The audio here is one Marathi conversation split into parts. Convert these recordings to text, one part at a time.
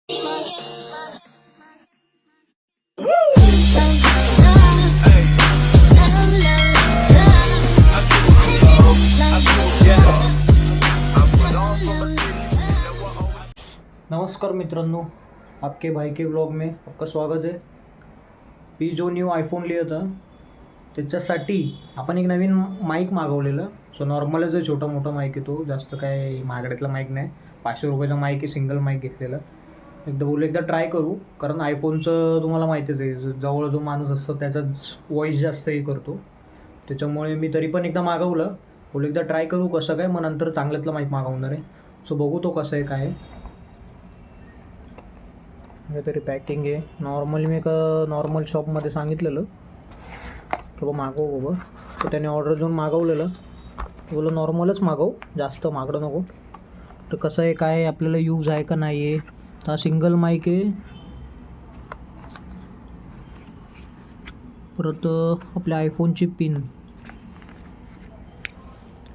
नमस्कार मित्रांनो, आपके भाई के ब्लॉग में आपका स्वागत है। मी जो न्यू आयफोन लिया था त्याच्यासाठी आपण एक नवीन माईक मागवलेलं. सो नॉर्मलच आहे, छोटा मोठा माईक आहे तो, जास्त काय महागड्यातला माईक नाही. 500 रुपयाचा माईक आहे, सिंगल माईक घेतलेला. एकदा ट्राय करू, कारण आयफोनचं तुम्हाला माहितीच आहे, जवळ जो माणूस असतो त्याचाच वॉईस जास्त हे करतो. त्याच्यामुळे मी तरी पण एकदा मागवलं. एकदा ट्राय करू कसं काय, मग नंतर चांगल्यातला माईक मागवणार आहे. सो बघू तो कसं आहे काय आहे. काहीतरी पॅकिंग आहे. नॉर्मली मी एका नॉर्मल शॉपमध्ये सांगितलेलं की बाबा मागव बाबा, तर त्याने ऑर्डर देऊन मागवलेलं. बोला नॉर्मलच मागव, जास्त महागडं नको. तर कसं आहे काय आपल्याला यूज आहे का नाही आहे. तर हा सिंगल माईक आहे. परत आपल्या आयफोनची पिन,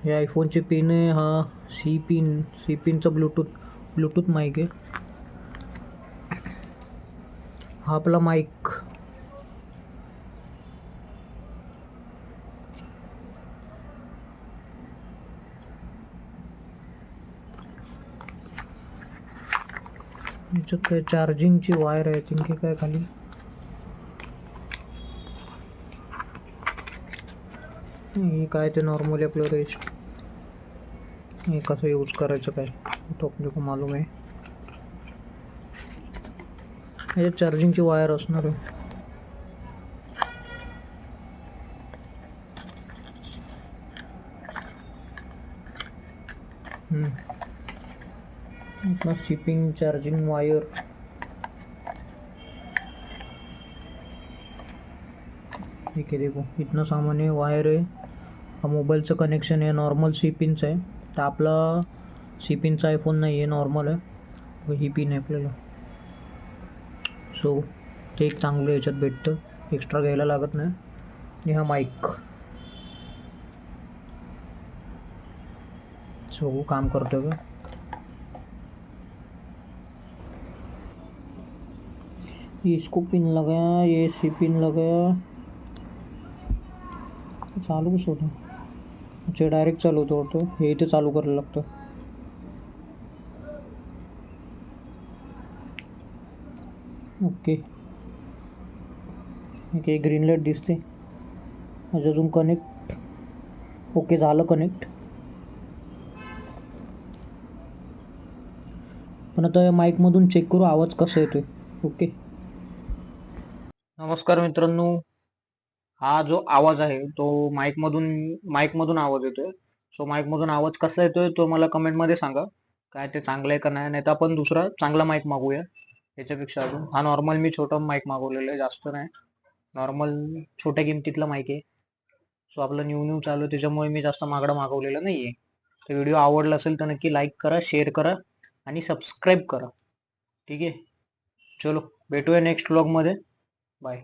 हे आयफोनची पिन आहे. हा सी पिनचं ब्लूटूथ माईक आहे. हा आपला माईक, याच्यात काय चार्जिंगची वायर आहे थिंक की काय खाली. हे काय ते नॉर्मली आपलं रेस्ट, हे कसं यूज करायचं काय तो आपल्याला मालूम आहे. याच्यात चार्जिंगची वायर असणार आहे. अपना शिपिंग चार्जिंग वायर, ठीक है. देखो इतना सामान है, वायर है. हा मोबाईलचं कनेक्शन आहे, नॉर्मल सी पिनचं आहे. तर आपला सी पिनचा आयफोन नाही आहे, नॉर्मल आहे. ही पिन आहे आपल्याला. सो ते एक चांगलं याच्यात भेटतं, एक्स्ट्रा घ्यायला लागत नाही. आणि हा माईक सो काम करतो का. इसको पिन लगाया, ये सी पिन लगाया. चालू कसं होतं. अच्छा डायरेक्ट चालू होतं हे इथे चालू करायला लागतं. ओके, ओके ग्रीन लाईट दिसते. अजून कनेक्ट. ओके झालं कनेक्ट. पण आता माईकमधून चेक करू आवाज कसा येतोय. ओके. नमस्कार मित्रांनो, हा जो आवाज आहे तो माईकमधून आवाज येतोय. सो माईकमधून आवाज कसा येतोय तो मला कमेंटमध्ये सांगा. काय ते चांगलं आहे का नाही तर आपण दुसरा चांगला माईक मागूया याच्यापेक्षा अजून. हा नॉर्मल मी छोटा माईक मागवलेला आहे, जास्त नाही. नॉर्मल छोट्या किमतीतला माईक आहे. सो आपलं न्यू चालू आहे, त्याच्यामुळे मी जास्त महागडा मागवलेला नाही आहे. तर व्हिडिओ आवडला असेल तर नक्की लाईक करा, शेअर करा आणि सबस्क्राईब करा. ठीक आहे, चलो भेटूया नेक्स्ट व्लॉगमध्ये. बाय.